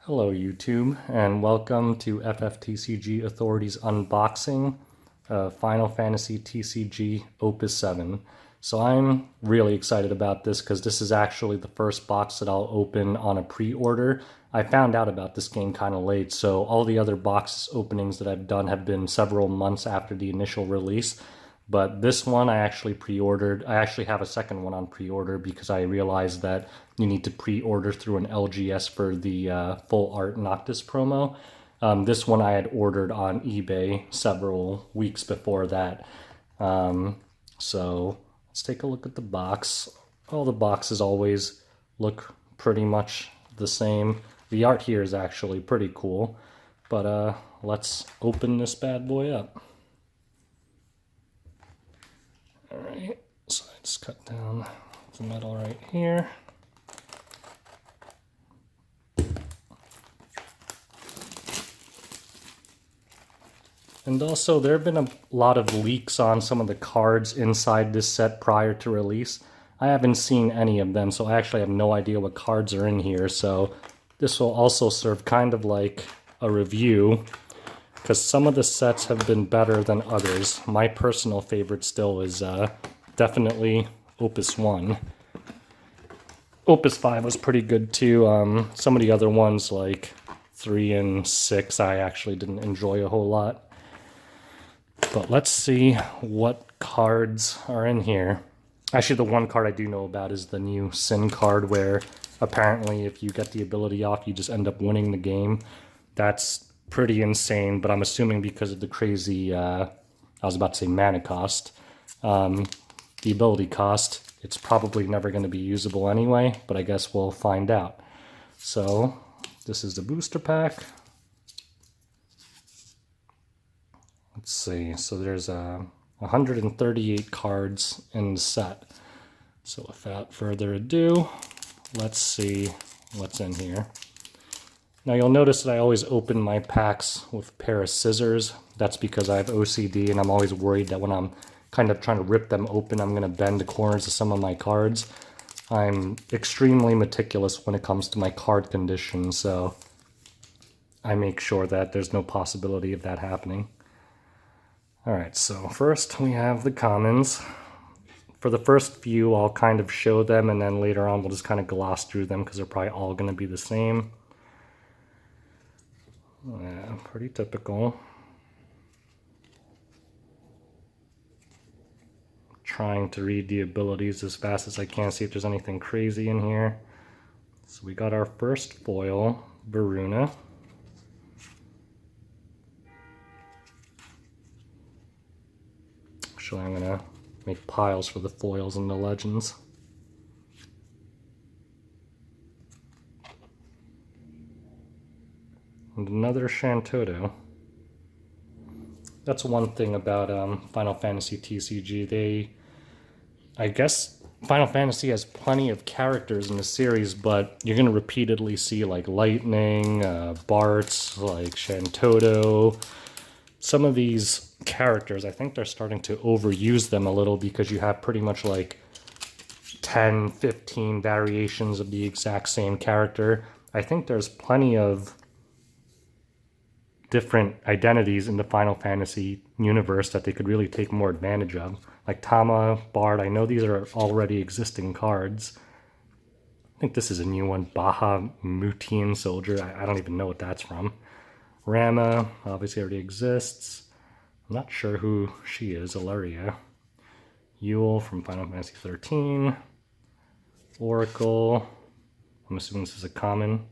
Hello YouTube, and welcome to FFTCG Authority's unboxing of Final Fantasy TCG Opus VII. So I'm really excited about this because this is actually the first box that I'll open on a pre-order. I found out about this game kind of late, so all the other box openings that I've done have been several months after the initial release. But this one I actually pre-ordered. I actually have a second one on pre-order because I realized that you need to pre-order through an LGS for the Full Art Noctis promo. This one I had ordered on eBay several weeks before that. So let's take a look at the box. All the boxes always look pretty much the same. The art here is actually pretty cool. But let's open this bad boy up. Alright, so I just cut down the metal right here. And also, there have been a lot of leaks on some of the cards inside this set prior to release. I haven't seen any of them, so I actually have no idea what cards are in here. So this will also serve kind of like a review, because some of the sets have been better than others. My personal favorite still is definitely Opus 1. Opus 5 was pretty good too. Some of the other ones like 3 and 6 I actually didn't enjoy a whole lot. But let's see what cards are in here. Actually, the one card I do know about is the new Sin card, where apparently if you get the ability off, you just end up winning the game. That's pretty insane, but I'm assuming because of the crazy, I was about to say mana cost, the ability cost, it's probably never going to be usable anyway, but I guess we'll find out. So this is the booster pack. Let's see, so there's 138 cards in the set. So without further ado, let's see what's in here. Now you'll notice that I always open my packs with a pair of scissors. That's because I have OCD and I'm always worried that when I'm kind of trying to rip them open, I'm going to bend the corners of some of my cards. I'm extremely meticulous when it comes to my card condition, so I make sure that there's no possibility of that happening. Alright, so first we have the commons. For the first few, I'll kind of show them, and then later on we'll just kind of gloss through them because they're probably all going to be the same. Yeah, pretty typical. Trying to read the abilities as fast as I can, see if there's anything crazy in here. So we got our first foil, Varuna. Actually, I'm going to make piles for the foils and the legends. And another Shantoto. That's one thing about Final Fantasy TCG. I guess Final Fantasy has plenty of characters in the series, but you're going to repeatedly see like Lightning, Bartz, like Shantoto. Some of these characters, I think they're starting to overuse them a little because you have pretty much like 10, 15 variations of the exact same character. I think there's plenty of different identities in the Final Fantasy universe that they could really take more advantage of. Like Tama, Bard, I know these are already existing cards. I think this is a new one, Baha Mutian Soldier. I don't even know what that's from. Rama, obviously already exists. I'm not sure who she is, Ilaria. Yule from Final Fantasy 13. Oracle, I'm assuming this is a common.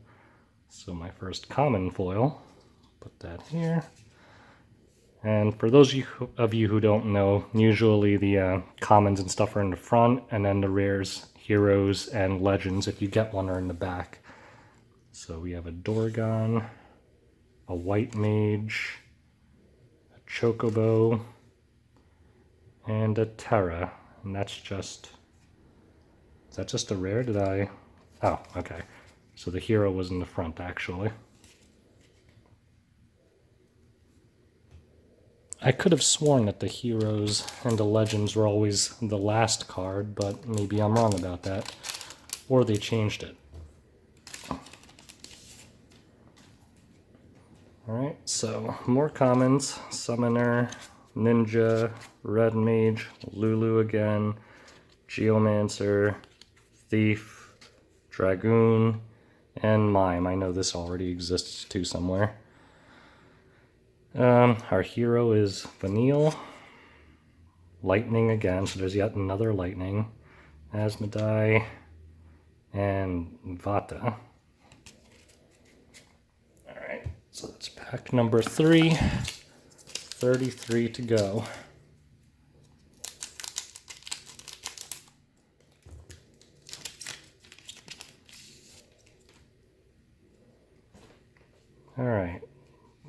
So my first common foil. Put that here. And for those of you who don't know, usually the commons and stuff are in the front, and then the rares, heroes, and legends, if you get one, are in the back. So we have a Dorgon, a White Mage, a Chocobo, and a Terra. And that's just... Is that just a rare? Did I... Oh, okay. So the hero was in the front, actually. I could have sworn that the heroes and the legends were always the last card, but maybe I'm wrong about that. Or they changed it. Alright, so more commons. Summoner, Ninja, Red Mage, Lulu again, Geomancer, Thief, Dragoon, and Mime. I know this already exists too somewhere. Our hero is Vanille. Lightning again, so there's yet another Lightning. Asmodai, and Vata. Alright, so that's pack number 3. 33 to go. Alright,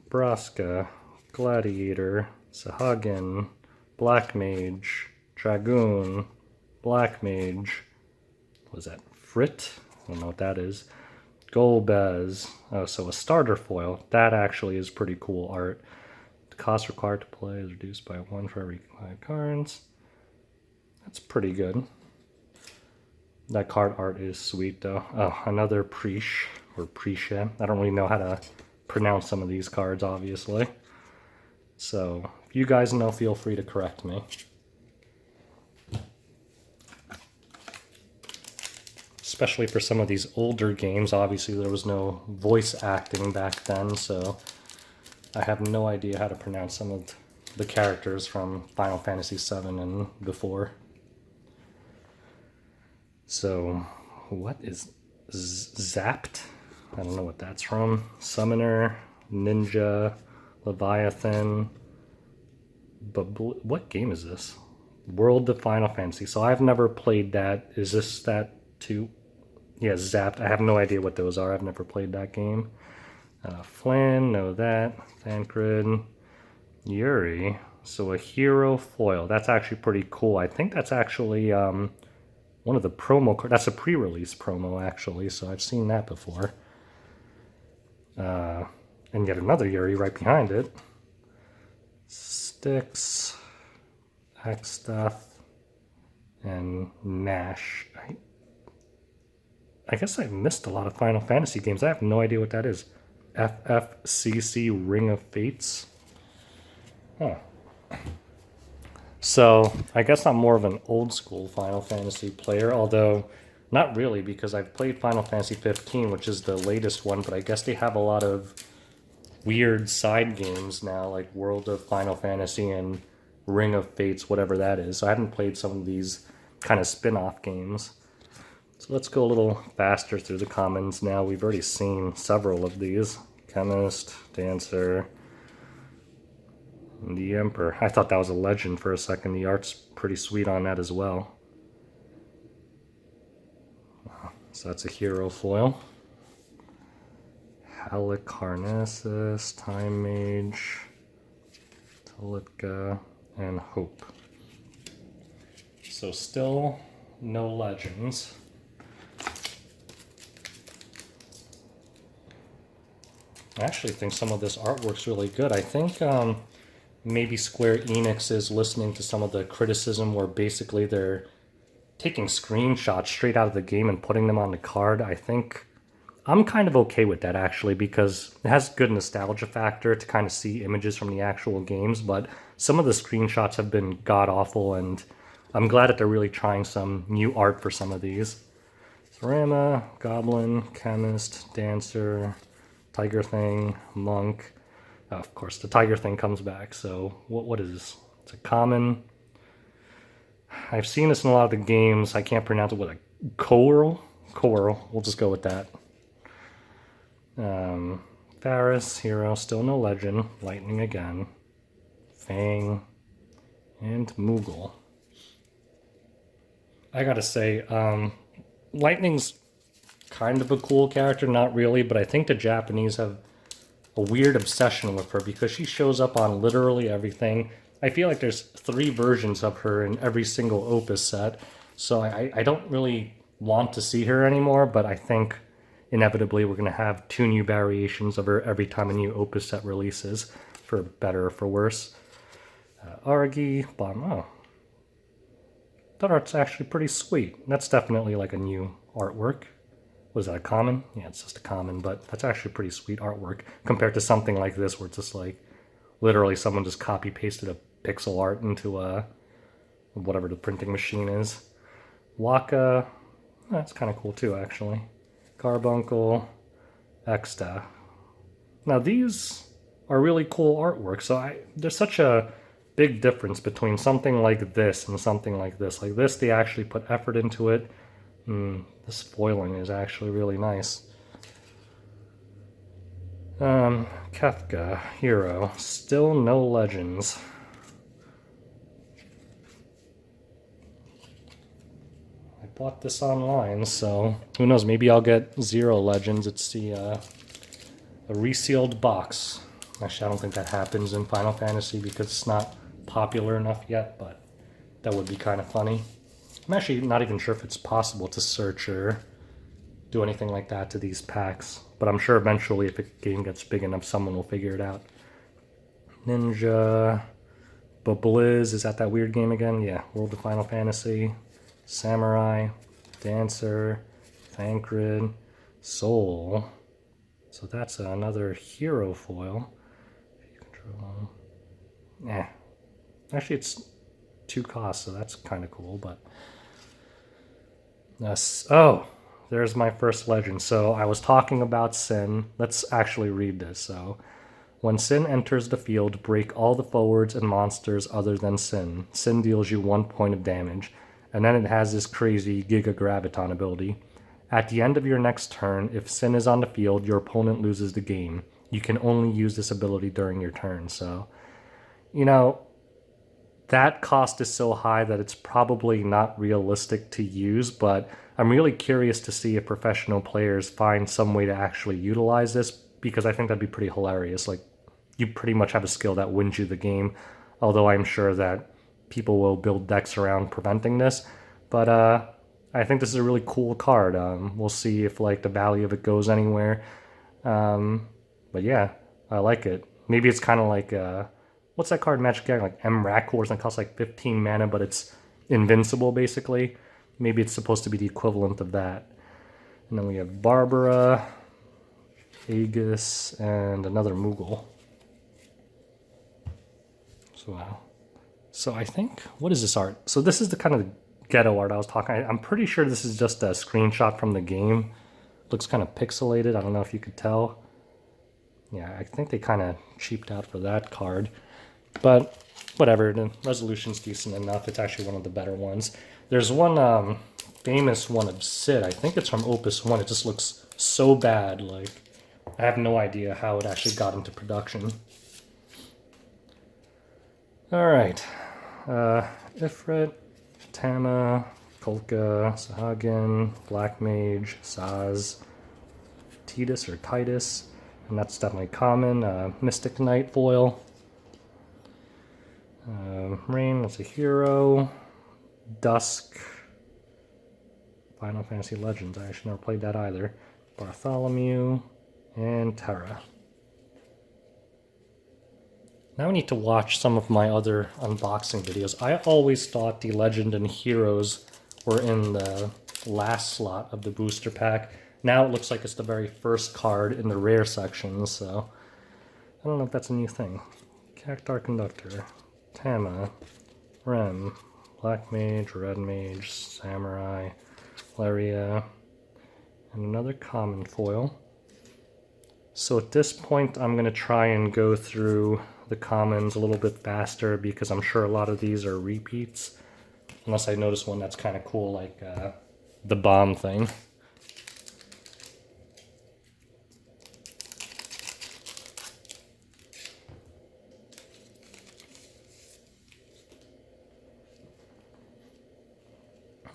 Braska, Gladiator, Sahagin, Black Mage, Dragoon, Black Mage, what was that, Frit? I don't know what that is. Golbez, oh, so a starter foil. That actually is pretty cool art. The cost required to play is reduced by 1 for every 5 cards. That's pretty good. That card art is sweet though. Oh, another Preesh, or Preesha. I don't really know how to pronounce some of these cards, obviously. So, if you guys know, feel free to correct me. Especially for some of these older games, obviously there was no voice acting back then, so I have no idea how to pronounce some of the characters from Final Fantasy VII and before. So, what is Zapped? I don't know what that's from. Summoner, Ninja, Leviathan. But what game is this? World of Final Fantasy. So I've never played that. Is this that too? Yeah, Zapped. I have no idea what those are. I've never played that game. Flan, know that. Thancred. Yuri. So a hero foil. That's actually pretty cool. I think that's actually one of the promo cards. That's a pre-release promo, actually. So I've seen that before. And yet another Yuri right behind it. Styx, Axstath, and Nash. I guess I've missed a lot of Final Fantasy games. I have no idea what that is. FFCC Ring of Fates. Huh. So, I guess I'm more of an old school Final Fantasy player, although not really, because I've played Final Fantasy 15, which is the latest one, but I guess they have a lot of weird side games now, like World of Final Fantasy and Ring of Fates, whatever that is. So I haven't played some of these kind of spin-off games. So let's go a little faster through the commons now. We've already seen several of these. Chemist, Dancer, and the Emperor. I thought that was a legend for a second. The art's pretty sweet on that as well. So that's a hero foil. Halicarnassus, Time Mage, Telitka, and Hope. So still no legends. I actually think some of this artwork's really good. I think maybe Square Enix is listening to some of the criticism where basically they're taking screenshots straight out of the game and putting them on the card. I think I'm kind of okay with that, actually, because it has good nostalgia factor to kind of see images from the actual games, but some of the screenshots have been god-awful, and I'm glad that they're really trying some new art for some of these. Sarama, Goblin, Chemist, Dancer, Tiger Thing, Monk. Oh, of course, the Tiger Thing comes back, so what is this? It's a common. I've seen this in a lot of the games. I can't pronounce it. What, a Coral? Coral. We'll just go with that. Faris, hero, still no legend. Lightning again. Fang. And Moogle. I gotta say, Lightning's kind of a cool character, not really, but I think the Japanese have a weird obsession with her because she shows up on literally everything. I feel like there's 3 versions of her in every single Opus set, so I don't really want to see her anymore, but I think inevitably we're going to have 2 new variations of her every time a new Opus set releases, for better or for worse. Argy, Bomb. Oh. That art's actually pretty sweet. That's definitely like a new artwork. Was that a common? Yeah, it's just a common, but that's actually pretty sweet artwork compared to something like this where it's just like literally someone just copy pasted a pixel art into whatever the printing machine is. Waka, that's kind of cool too actually. Carbuncle, Exta. Now these are really cool artwork, so there's such a big difference between something like this and something like this. Like this, they actually put effort into it. This foiling is actually really nice. Kefka, Hero, still no legends. I bought this online, so who knows, maybe I'll get 0 legends. It's a resealed box. Actually, I don't think that happens in Final Fantasy because it's not popular enough yet, but that would be kind of funny. I'm actually not even sure if it's possible to search or do anything like that to these packs, but I'm sure eventually if a game gets big enough, someone will figure it out. Ninja, Blizz, is that weird game again? Yeah, World of Final Fantasy, Samurai, Dancer, Thancred, Soul. So that's another hero foil. Control. Yeah, actually it's 2 costs, so that's kind of cool, but oh, there's my first legend. So I was talking about Sin. Let's actually read this. So when Sin enters the field, break all the forwards and monsters other than Sin. Sin deals you 1 point of damage, and then it has this crazy Giga Graviton ability. At the end of your next turn, if Sin is on the field, your opponent loses the game. You can only use this ability during your turn. So, you know, that cost is so high that it's probably not realistic to use, but I'm really curious to see if professional players find some way to actually utilize this, because I think that'd be pretty hilarious. Like, you pretty much have a skill that wins you the game, although I'm sure that people will build decks around preventing this. But I think this is a really cool card. We'll see if like the value of it goes anywhere. But yeah, I like it. Maybe it's kind of like what's that card Magic Gathering, like Mrakor, and it costs like 15 mana, but it's invincible basically. Maybe it's supposed to be the equivalent of that. And then we have Barbara, Aegis, and another Moogle. So wow. So I think, what is this art? So this is the kind of ghetto art I was talking. I'm pretty sure this is just a screenshot from the game. Looks kind of pixelated. I don't know if you could tell. Yeah, I think they kind of cheaped out for that card. But whatever, the resolution's decent enough. It's actually one of the better ones. There's one famous one of Sid. I think it's from Opus 1. It just looks so bad. Like, I have no idea how it actually got into production. Alright. Ifrit, Tama, Kolka, Sahagin, Black Mage, Saz, Titus or Titus, and that's definitely common. Mystic Knight foil. Rain, that's a hero. Dusk. Final Fantasy Legends, I actually never played that either. Bartholomew, and Terra. Now I need to watch some of my other unboxing videos. I always thought the Legend and Heroes were in the last slot of the booster pack. Now it looks like it's the very first card in the rare section, so I don't know if that's a new thing. Cactar Conductor, Tama, Rem, Black Mage, Red Mage, Samurai, Laria, and another common foil. So at this point I'm going to try and go through the commons a little bit faster because I'm sure a lot of these are repeats. Unless I notice one that's kind of cool, like the bomb thing.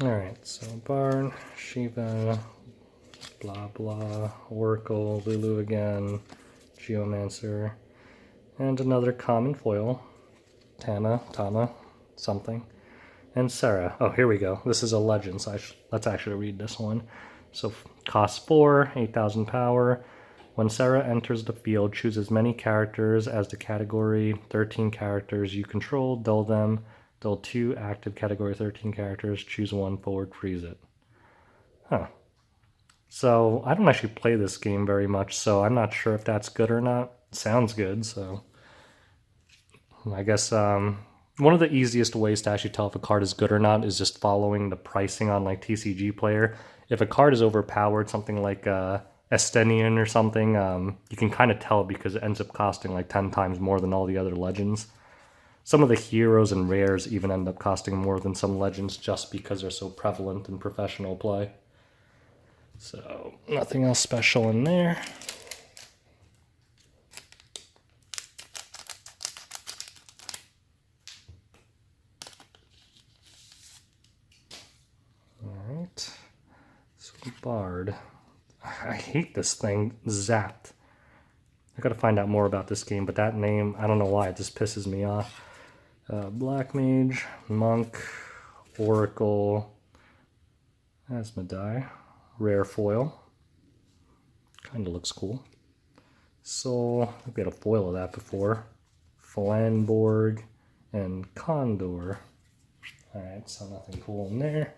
Alright, so Barn, Shiva, blah blah, Oracle, Lulu again, Geomancer, and another common foil, Tama, something, and Sarah. Oh, here we go. This is a legend, so let's actually read this one. So, cost 4, 8,000 power. When Sarah enters the field, choose as many characters as the category 13 characters you control, dull them. Dull 2 active category 13 characters, choose 1 forward, freeze it. Huh. So I don't actually play this game very much, so I'm not sure if that's good or not. It sounds good, so I guess one of the easiest ways to actually tell if a card is good or not is just following the pricing on like TCG Player. If a card is overpowered, something like Estenian or something, you can kind of tell because it ends up costing like 10 times more than all the other legends. Some of the heroes and rares even end up costing more than some legends just because they're so prevalent in professional play. So nothing else special in there. Alright. So Bard. I hate this thing, Zapped. I gotta find out more about this game, but that name, I don't know why, it just pisses me off. Black Mage, Monk, Oracle, Asmodai, Rare Foil. Kinda looks cool. Soul, I've got a foil of that before. Flanborg, and Condor. Alright, so nothing cool in there.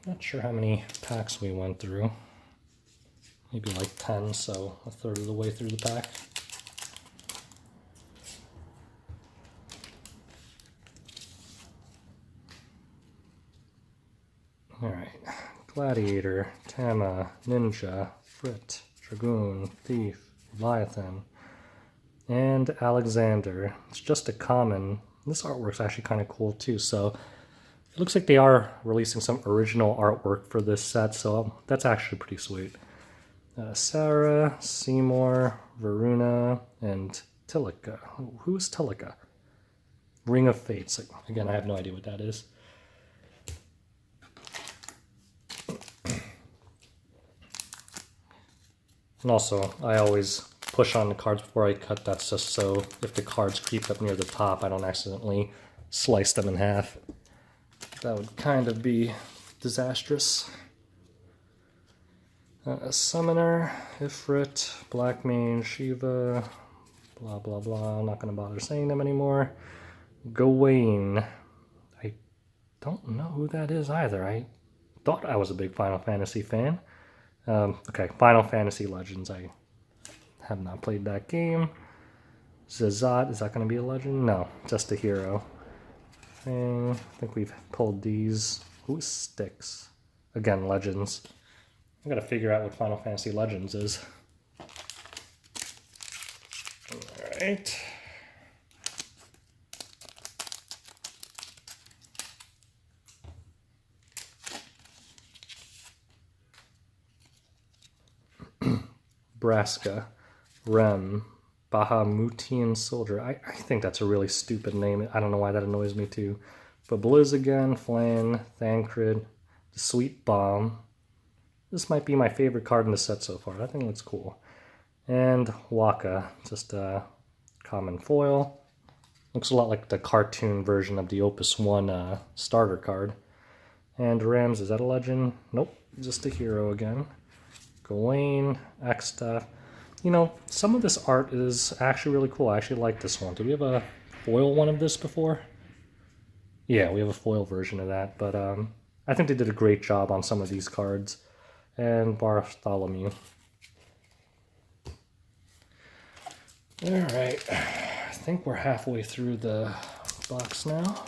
Not sure how many packs we went through. Maybe like 10, so a third of the way through the pack. Alright, Gladiator, Tama, Ninja, Frit, Dragoon, Thief, Leviathan, and Alexander. It's just a common. This artwork's actually kind of cool too, so it looks like they are releasing some original artwork for this set, so that's actually pretty sweet. Sarah, Seymour, Varuna, and Tilica. Who is Tilica? Ring of Fates. Again, I have no idea what that is. And also, I always push on the cards before I cut. That's just so if the cards creep up near the top, I don't accidentally slice them in half. That would kind of be disastrous. Summoner, Ifrit, Black Mage, Shiva, blah blah blah. I'm not going to bother saying them anymore. Gawain. I don't know who that is either. I thought I was a big Final Fantasy fan. Okay, Final Fantasy Legends. I have not played that game. Zazat, is that going to be a legend? No, just a hero. I think we've pulled these. Who is Styx? Again, legends. I gotta figure out what Final Fantasy Legends is. Alright. Braska, Rem, Bahamutian Soldier. I think that's a really stupid name. I don't know why that annoys me too. But Blizzagan, Flan, Thancred, the Sweet Bomb. This might be my favorite card in the set so far. That thing looks cool. And Waka, just a common foil. Looks a lot like the cartoon version of the Opus I starter card. And Rams, is that a legend? Nope, just a hero again. Gawain, Exta. You know, some of this art is actually really cool. I actually like this one. Do we have a foil one of this before? Yeah, we have a foil version of that, but I think they did a great job on some of these cards. And Bartholomew. Alright, I think we're halfway through the box now.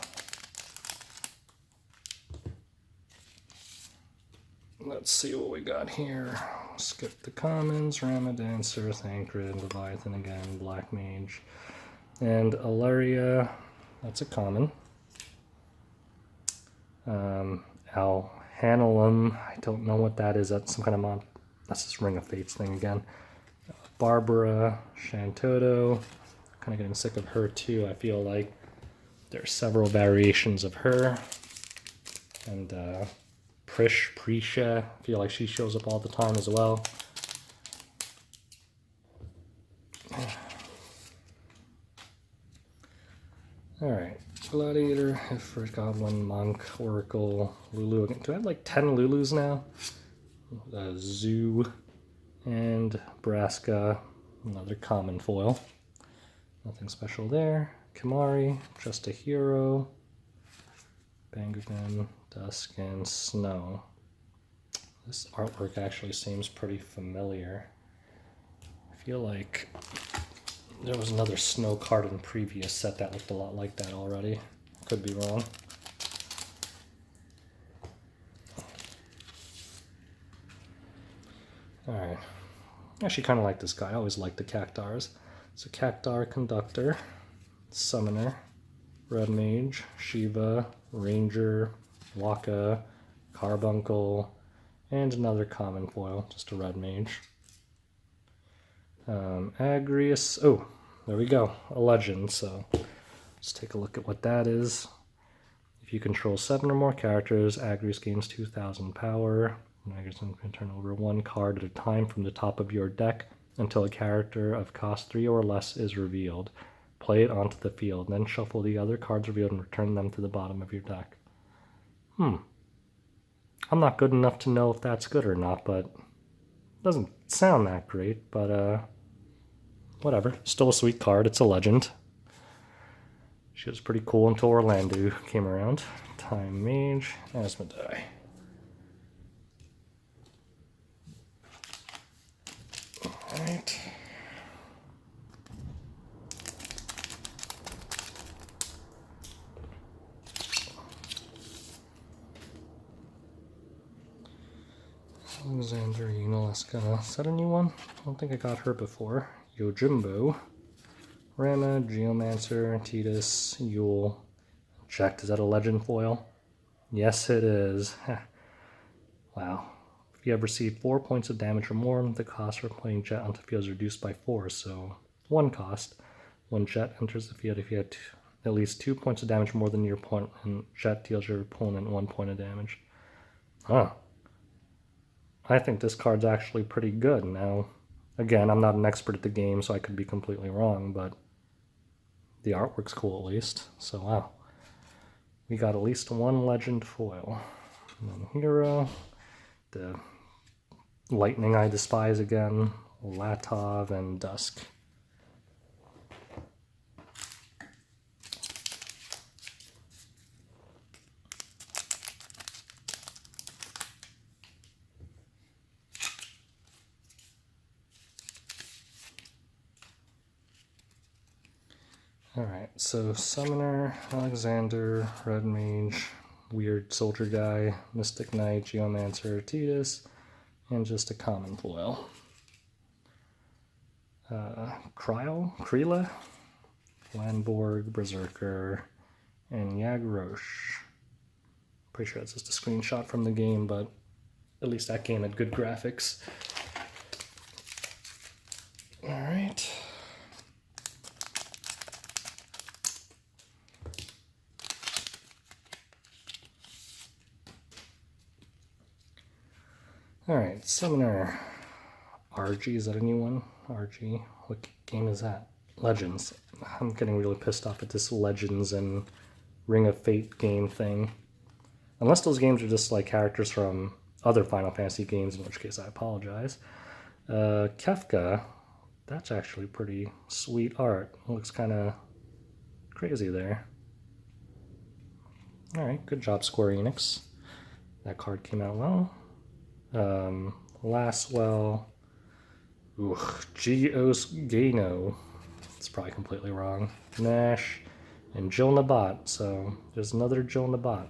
Let's see what we got here. Skip the commons, Ramadancer, Thancred, Leviathan again, Black Mage, and Alaria, that's a common. Alhanalum, I don't know what that is. That's some kind of mod. That's this Ring of Fates thing again. Barbara, Shantoto, kind of getting sick of her too. I feel like there are several variations of her. And Prisha, I feel like she shows up all the time as well. Alright, Gladiator, Ifrit, Goblin, Monk, Oracle, Lulu. Do I have like 10 Lulus now? Zoo, and Braska, another common foil. Nothing special there. Kimari, just a hero. Bangagan, Dusk and Snow. This artwork actually seems pretty familiar. I feel like there was another Snow card in the previous set that looked a lot like that already. Could be wrong. Alright. I actually kind of like this guy. I always like the Cactars. It's a Cactar Conductor, Summoner, Red Mage, Shiva, Ranger, Waka, Carbuncle, and another common foil, just a Red Mage. Agrius, oh, there we go, a legend, so let's take a look at what that is. If you control 7 or more characters, Agrius gains 2,000 power. Agrius can turn over 1 card at a time from the top of your deck until a character of cost 3 or less is revealed. Play it onto the field, then shuffle the other cards revealed and return them to the bottom of your deck. I'm not good enough to know if that's good or not, but it doesn't sound that great, but whatever. Still a sweet card. It's a legend. She was pretty cool until Orlando came around. Time Mage, Asmodee. Alright. Alexander Unalaska. Is that a new one? I don't think I got her before. Yojimbo. Rama, Geomancer, Titus, Yule. Checked. Is that a legend foil? Yes, it is. Wow. If you have received 4 points of damage or more, the cost for playing Jet onto the field is reduced by 4, so 1 cost. When Jet enters the field, if you had at least 2 points of damage more than your opponent, and Jet deals your opponent 1 point of damage. Huh. I think this card's actually pretty good. Now, again, I'm not an expert at the game, so I could be completely wrong, but the artwork's cool at least. So, wow. We got at least 1 legend foil. And then Hero, the Lightning I Despise again, Latov, and Dusk. Alright, so Summoner, Alexander, Red Mage, Weird Soldier Guy, Mystic Knight, Geomancer, Titus, and just a common foil. Krila, Landborg, Berserker, and Yagrosh. Pretty sure that's just a screenshot from the game, but at least that game had good graphics. Alright. Alright, Summoner. RG, is that a new one? RG. What game is that? Legends. I'm getting really pissed off at this Legends and Ring of Fate game thing. Unless those games are just like characters from other Final Fantasy games, in which case I apologize. Kefka. That's actually pretty sweet art. It looks kind of crazy there. Alright, good job, Square Enix. That card came out well. Laswell, Geos Gano, it's probably completely wrong, Nash, and Jill Nabat. So there's another Jill Nabat.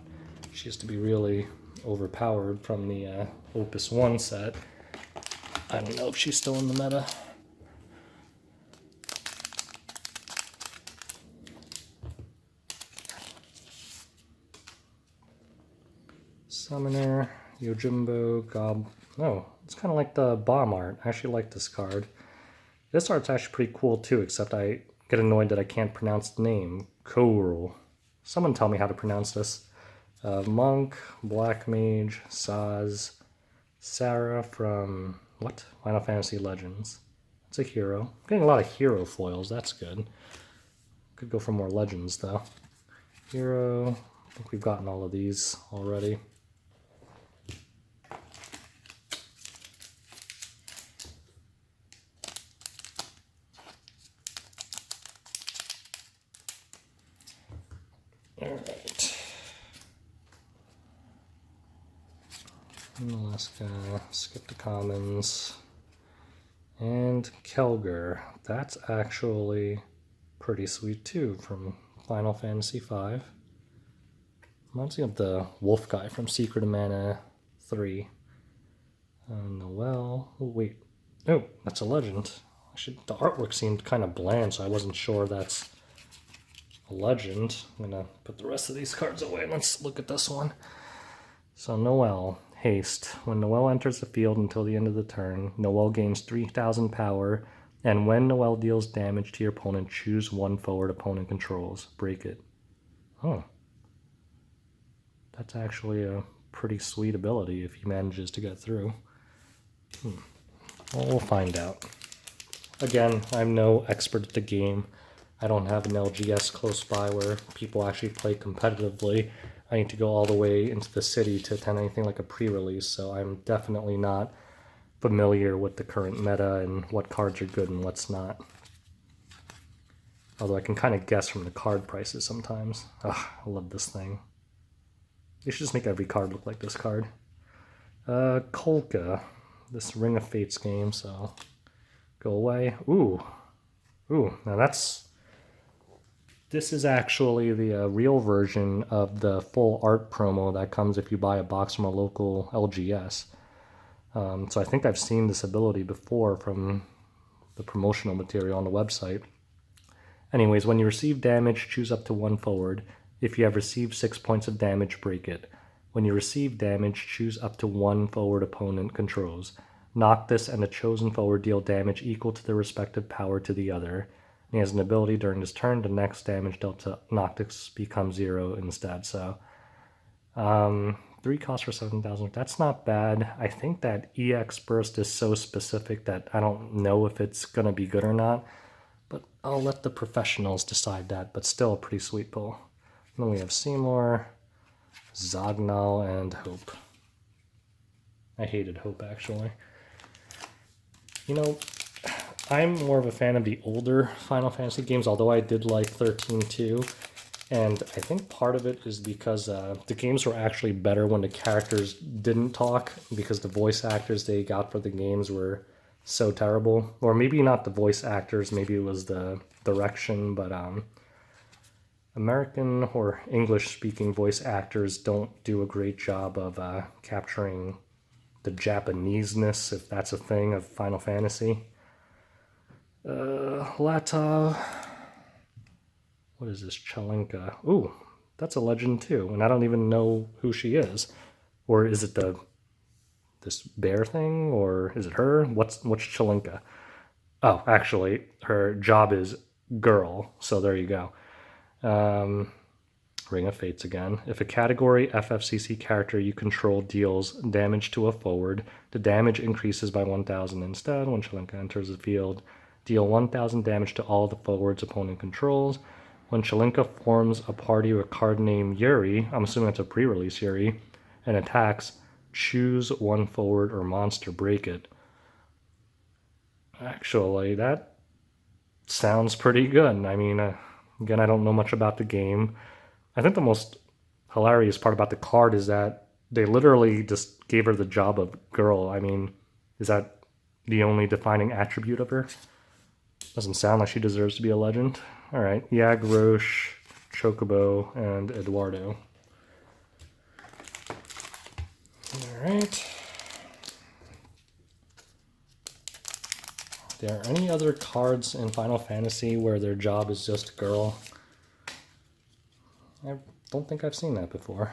She used to be really overpowered from the Opus 1 set. I don't know if she's still in the meta. Summoner, Yojimbo, Oh, it's kind of like the bomb art. I actually like this card. This art's actually pretty cool too, except I get annoyed that I can't pronounce the name. Korul. Someone tell me how to pronounce this. Monk, Black Mage, Saz, Sarah from, what? Final Fantasy Legends. It's a hero. I'm getting a lot of hero foils, that's good. Could go for more legends though. Hero, I think we've gotten all of these already. Alright. Alaska, skip the commons. And Kelger. That's actually pretty sweet too, from Final Fantasy V. Reminds me of the wolf guy from Secret of Mana 3. Noel. Oh, wait. Oh, that's a legend. The artwork seemed kind of bland, so I wasn't sure that's a legend. I'm going to put the rest of these cards away. Let's look at this one. So Noel. Haste. When Noel enters the field until the end of the turn, Noel gains 3,000 power, and when Noel deals damage to your opponent, choose one forward opponent controls. Break it. Oh. That's actually a pretty sweet ability if he manages to get through. Well, we'll find out. Again, I'm no expert at the game. I don't have an LGS close by where people actually play competitively. I need to go all the way into the city to attend anything like a pre-release, so I'm definitely not familiar with the current meta and what cards are good and what's not. Although I can kind of guess from the card prices sometimes. Ugh, I love this thing. They should just make every card look like this card. Kolka. This Ring of Fates game, so go away. Ooh. Ooh, now this is actually the real version of the full art promo that comes if you buy a box from a local LGS. So I think I've seen this ability before from the promotional material on the website. Anyways, when you receive damage, choose up to one forward. If you have received 6 points of damage, break it. When you receive damage, choose up to one forward opponent controls. Noctis and a chosen forward deal damage equal to their respective power to the other. And he has an ability during this turn, the next damage dealt to Noctis becomes 0 instead. So 3 costs for 7,000. That's not bad. I think that EX Burst is so specific that I don't know if it's going to be good or not. But I'll let the professionals decide that. But still a pretty sweet pull. And then we have Seymour, Zagnal, and Hope. I hated Hope, actually. You know, I'm more of a fan of the older Final Fantasy games, although I did like 13 too. And I think part of it is because the games were actually better when the characters didn't talk, because the voice actors they got for the games were so terrible. Or maybe not the voice actors, maybe it was the direction, but American or English-speaking voice actors don't do a great job of capturing the Japanese-ness, if that's a thing, of Final Fantasy. Latov. What is this? Chelenka. Ooh, that's a legend too, and I don't even know who she is. Or is it this bear thing, or is it her? What's Chelenka? Oh, actually, her job is girl, so there you go. Ring of Fates again. If a category FFCC character you control deals damage to a forward, the damage increases by 1,000 instead. When Chelenka enters the field, deal 1,000 damage to all the forwards opponent controls. When Chelenka forms a party with a card named Yuri, I'm assuming that's a pre-release Yuri, and attacks, choose one forward or monster, break it. Actually, that sounds pretty good. I mean, again, I don't know much about the game. I think the most hilarious part about the card is that they literally just gave her the job of girl. I mean, is that the only defining attribute of her? Doesn't sound like she deserves to be a legend. All right, Yag, Roche, Chocobo, and Eduardo. All right. Are there any other cards in Final Fantasy where their job is just girl? I don't think I've seen that before.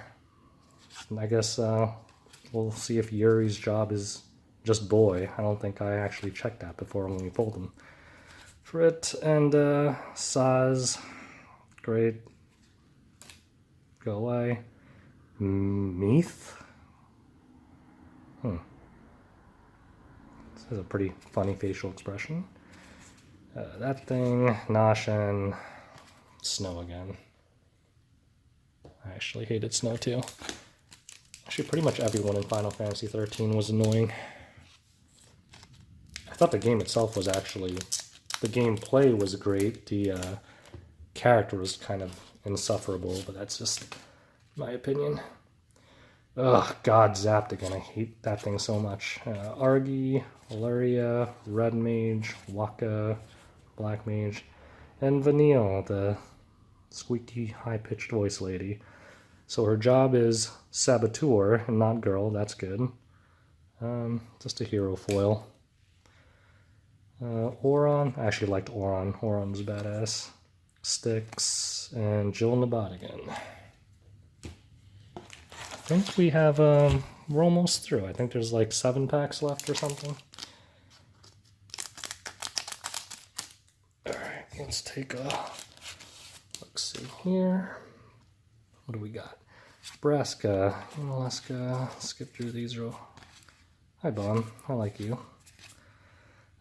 I guess we'll see if Yuri's job is just boy. I don't think I actually checked that before when we pulled him. Frit and Saz. Great. Go away. Meath. This is a pretty funny facial expression. That thing, Nosh, and Snow again. I actually hated Snow too. Actually, pretty much everyone in Final Fantasy 13 was annoying. I thought the game itself was actually... The gameplay was great. The character was kind of insufferable, but that's just my opinion. Ugh, God, zapped again. I hate that thing so much. Argy, Valeria, Red Mage, Waka, Black Mage, and Vanille, the squeaky, high-pitched voice lady. So her job is Saboteur and not girl. That's good. Just a hero foil. Oron. I actually liked Oron. Oron's badass. Styx and Jill Nabot I think we have, we're almost through. I think there's like 7 packs left or something. Alright, let's take a look-see here. What do we got? Nebraska, Alaska, skip through these real. Hi, Bon. I like you.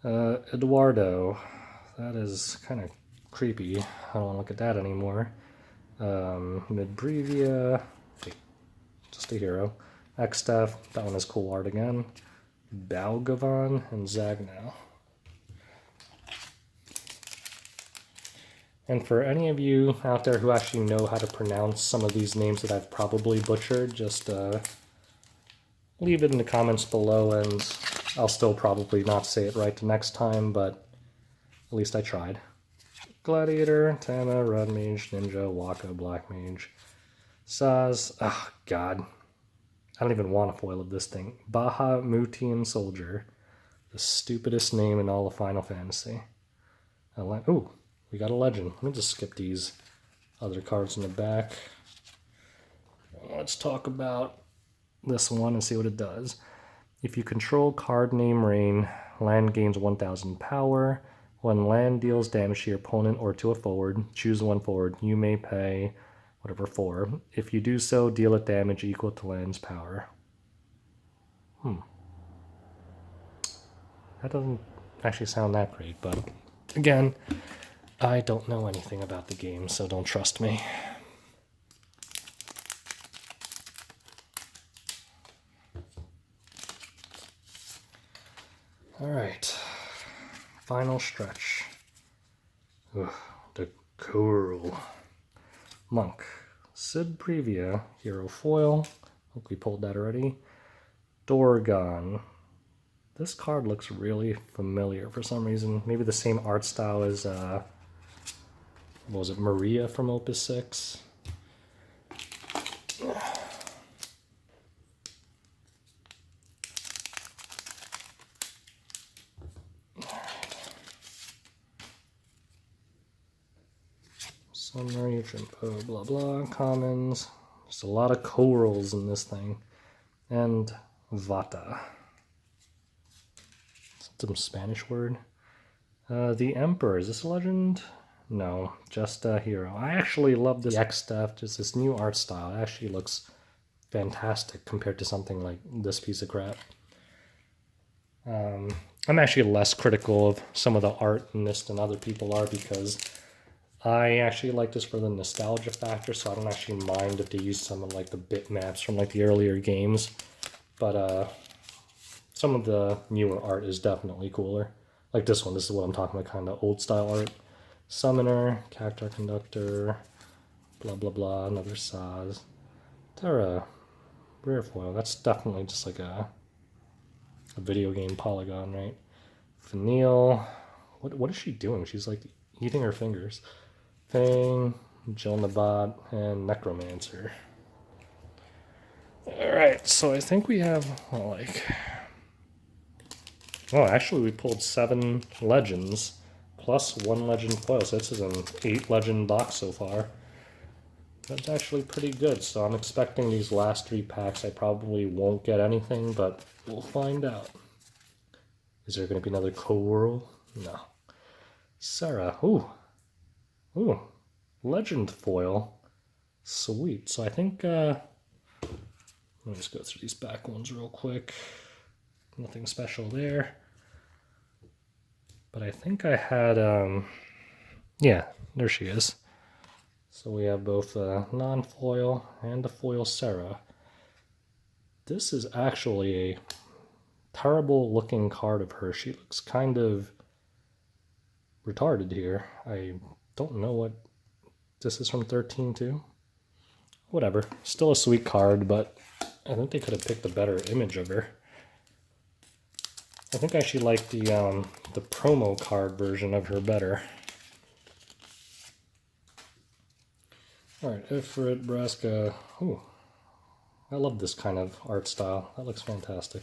Eduardo. That is kind of creepy. I don't want to look at that anymore. Midbrevia. Just a hero. X-Staff, that one is cool art again. Balgavon and Zagnow. And for any of you out there who actually know how to pronounce some of these names that I've probably butchered, just leave it in the comments below, and I'll still probably not say it right the next time, but at least I tried. Gladiator, Tana, Red Mage, Ninja, Waka, Black Mage, Saz, oh god, I don't even want a foil of this thing. Baha Mutian Soldier, the stupidest name in all of Final Fantasy. Ooh, we got a legend. Let me just skip these other cards in the back. Let's talk about this one and see what it does. If you control card name Rain, land gains 1000 power. When land deals damage to your opponent or to a forward, choose one forward. You may pay whatever for. If you do so, deal it damage equal to land's power. That doesn't actually sound that great, but again, I don't know anything about the game, so don't trust me. Alright, final stretch. Ugh, the cool. Monk. Sid Previa, hero foil. I think we pulled that already. Dorgon. This card looks really familiar for some reason. Maybe the same art style as, what was it, Maria from Opus 6? Summary, Trimpo, blah blah, commons. There's a lot of corals in this thing. And Vata. Some Spanish word. The Emperor, is this a legend? No, just a hero. I actually love this X stuff, just this new art style. It actually looks fantastic compared to something like this piece of crap. I'm actually less critical of some of the art in this than other people are, because I actually like this for the nostalgia factor, so I don't actually mind if they use some of like the bitmaps from like the earlier games. But some of the newer art is definitely cooler. Like this one, this is what I'm talking about, kind of old style art. Summoner, Cactar Conductor, blah blah blah, another Saz. Terra, rare foil, that's definitely just like a video game polygon, right? Vanille, what is she doing? She's like eating her fingers. Fang, Jill Nabot, and Necromancer. Alright, so I think we have, well, like... Oh, actually we pulled 7 legends, plus 1 legend foil, so this is an 8 legend box so far. That's actually pretty good, so I'm expecting these last 3 packs I probably won't get anything, but we'll find out. Is there going to be another Coral? No. Sarah, ooh, legend foil. Sweet. So I think, let me just go through these back ones real quick. Nothing special there. But I think I had, yeah, there she is. So we have both a non-foil and a foil Sarah. This is actually a terrible looking card of her. She looks kind of retarded here. I don't know what this is from 13 too. whatever. Still a sweet card, but I think they could have picked a better image of her. I think I actually like the promo card version of her better. Alright, Ifrit, Braska. Ooh, I love this kind of art style. That looks fantastic.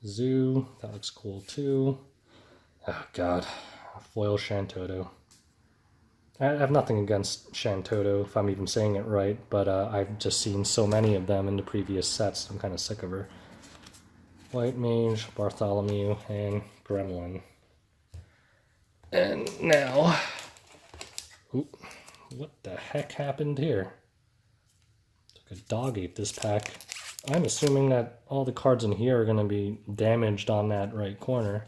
Zoo, that looks cool too. Oh god, foil Shantoto. I have nothing against Shantoto, if I'm even saying it right, but I've just seen so many of them in the previous sets. I'm kind of sick of her. White Mage, Bartholomew, and Gremlin. And now... Ooh, what the heck happened here? Like a dog ate this pack. I'm assuming that all the cards in here are going to be damaged on that right corner.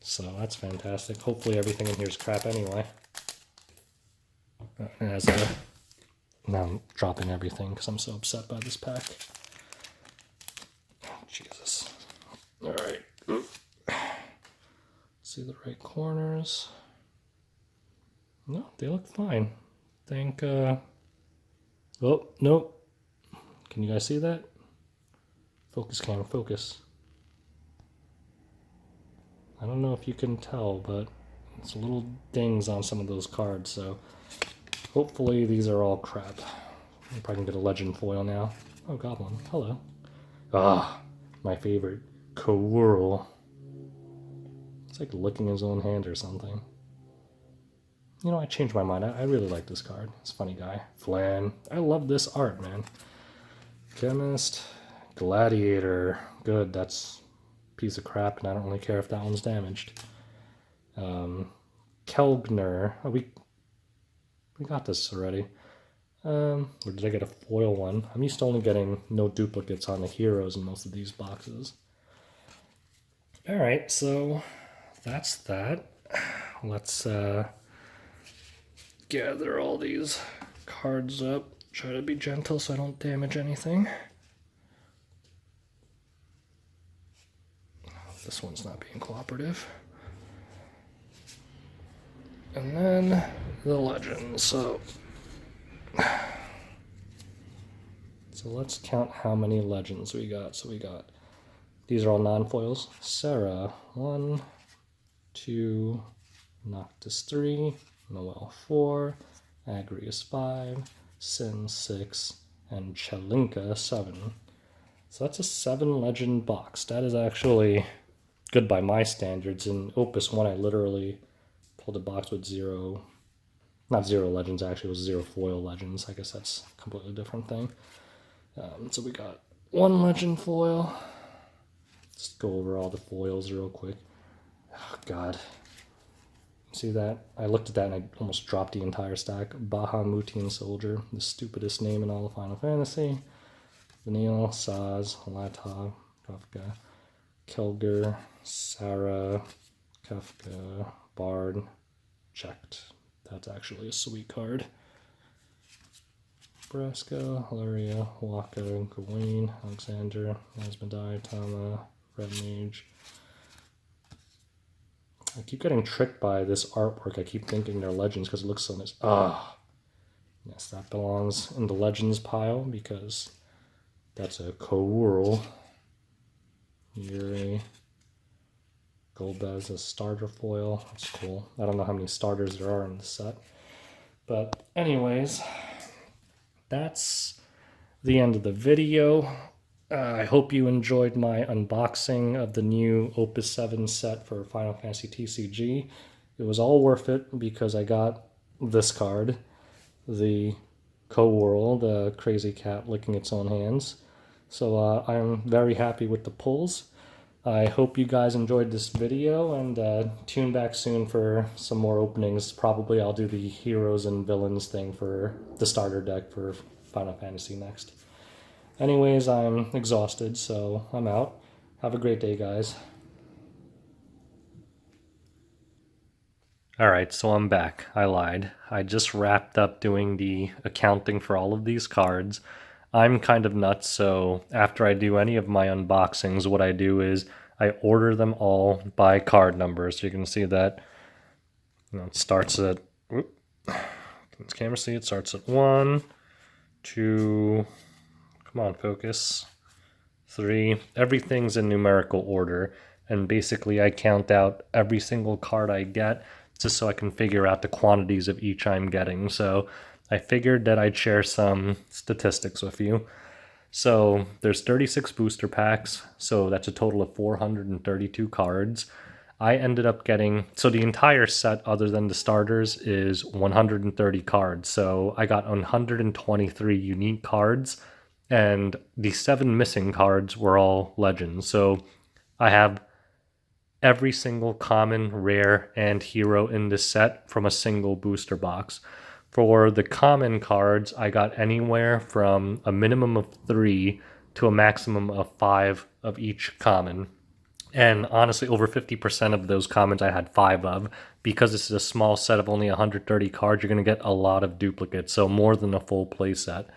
So that's fantastic. Hopefully everything in here is crap anyway. Now I'm dropping everything because I'm so upset by this pack. Oh, Jesus. Alright. See the right corners. No, they look fine. I think, oh, nope. Can you guys see that? Focus camera, focus. I don't know if you can tell, but it's little dings on some of those cards, so hopefully these are all crap. I'm probably gonna get a legend foil now. Oh, Goblin. Hello. Ah, my favorite. Coworl. It's like licking his own hand or something. You know, I changed my mind. I really like this card. It's a funny guy. Flan. I love this art, man. Chemist. Gladiator. Good, that's a piece of crap, and I don't really care if that one's damaged. Kelgner. Oh, we got this already. Or did I get a foil one? I'm used to only getting no duplicates on the heroes in most of these boxes. Alright, so that's that. Let's gather all these cards up. Try to be gentle so I don't damage anything. This one's not being cooperative. And then the legends. So let's count how many legends we got. So we got, these are all non-foils. Sarah, 1, 2, Noctis 3, Noel 4, Agrius 5, Sin 6, and Chelinka 7. So that's a 7 legend box. That is actually good by my standards. In Opus 1, I literally pulled a box with not 0 legends, actually, it was 0 foil legends. I guess that's a completely different thing. So we got 1 legend foil. Just go over all the foils real quick. Oh, God. See that? I looked at that and I almost dropped the entire stack. Bahamutian Soldier, the stupidest name in all of Final Fantasy. Vanille, Saz, Latov, Kafka, Kelger, Sarah, Kafka, Bard, checked. That's actually a sweet card. Braska, Hilaria, Waka, Gawain, Alexander, Asmodai, Tama, Red Mage. I keep getting tricked by this artwork. I keep thinking they're legends because it looks so nice. Ah, yes, that belongs in the legends pile because that's a Coworl. Yuri. Golbez, a starter foil. That's cool. I don't know how many starters there are in the set. But anyways, that's the end of the video. I hope you enjoyed my unboxing of the new Opus 7 set for Final Fantasy TCG. It was all worth it because I got this card, the Coworl, the crazy cat licking its own hands. So I'm very happy with the pulls. I hope you guys enjoyed this video, and tune back soon for some more openings. Probably I'll do the heroes and villains thing for the starter deck for Final Fantasy next. Anyways, I'm exhausted, so I'm out. Have a great day, guys. Alright, so I'm back. I lied. I just wrapped up doing the accounting for all of these cards. I'm kind of nuts, so after I do any of my unboxings, what I do is I order them all by card number. So you can see that it starts at, can this camera see? It starts at 1, 2, come on, focus, 3. Everything's in numerical order, and basically I count out every single card I get just so I can figure out the quantities of each I'm getting. So I figured that I'd share some statistics with you. So there's 36 booster packs, so that's a total of 432 cards. I ended up getting, so the entire set other than the starters is 130 cards. So I got 123 unique cards, and the 7 missing cards were all legends. So I have every single common, rare, and hero in this set from a single booster box. For the common cards, I got anywhere from a minimum of 3 to a maximum of 5 of each common. And honestly, over 50% of those commons I had 5 of. Because this is a small set of only 130 cards, you're going to get a lot of duplicates, so more than a full play set.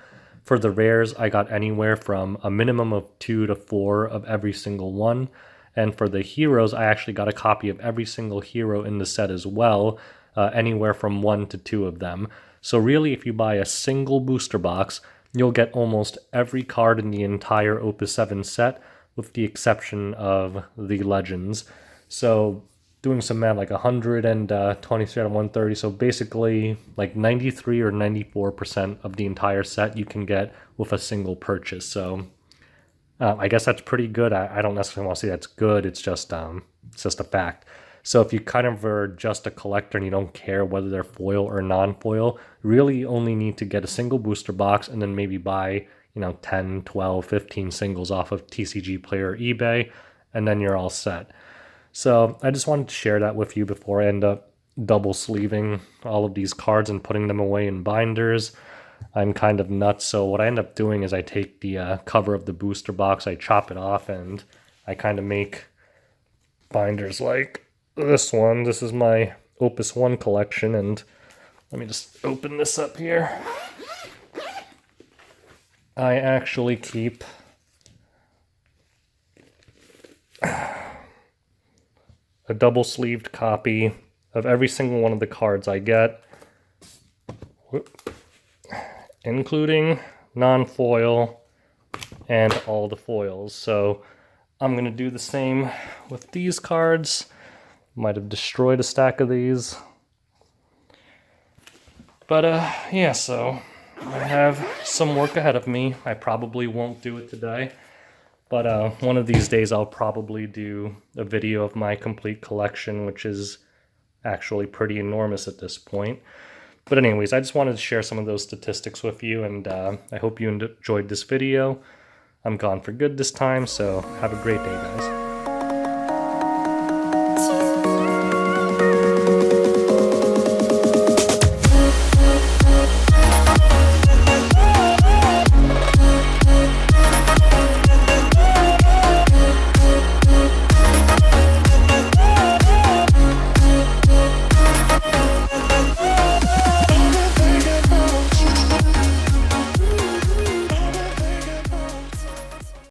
For the rares, I got anywhere from a minimum of 2 to 4 of every single one. And for the heroes, I actually got a copy of every single hero in the set as well, anywhere from 1 to 2 of them. So really, if you buy a single booster box, you'll get almost every card in the entire Opus 7 set, with the exception of the legends. So doing some math, like 123 out of 130, so basically like 93 or 94% of the entire set you can get with a single purchase. So I guess that's pretty good. I don't necessarily want to say that's good. It's just a fact. So if you kind of are just a collector and you don't care whether they're foil or non-foil, really you only need to get a single booster box and then maybe buy 10, 12, 15 singles off of TCG Player or eBay, and then you're all set. So I just wanted to share that with you before I end up double sleeving all of these cards and putting them away in binders. I'm kind of nuts, so what I end up doing is I take the cover of the booster box, I chop it off, and I kind of make binders like this one. This is my Opus 1 collection, and let me just open this up here. I actually keep a double-sleeved copy of every single one of the cards I get, including non-foil and all the foils. So I'm going to do the same with these cards. Might have destroyed a stack of these. But yeah, so I have some work ahead of me. I probably won't do it today. But one of these days I'll probably do a video of my complete collection, which is actually pretty enormous at this point. But anyways, I just wanted to share some of those statistics with you, and I hope you enjoyed this video. I'm gone for good this time, so have a great day, guys.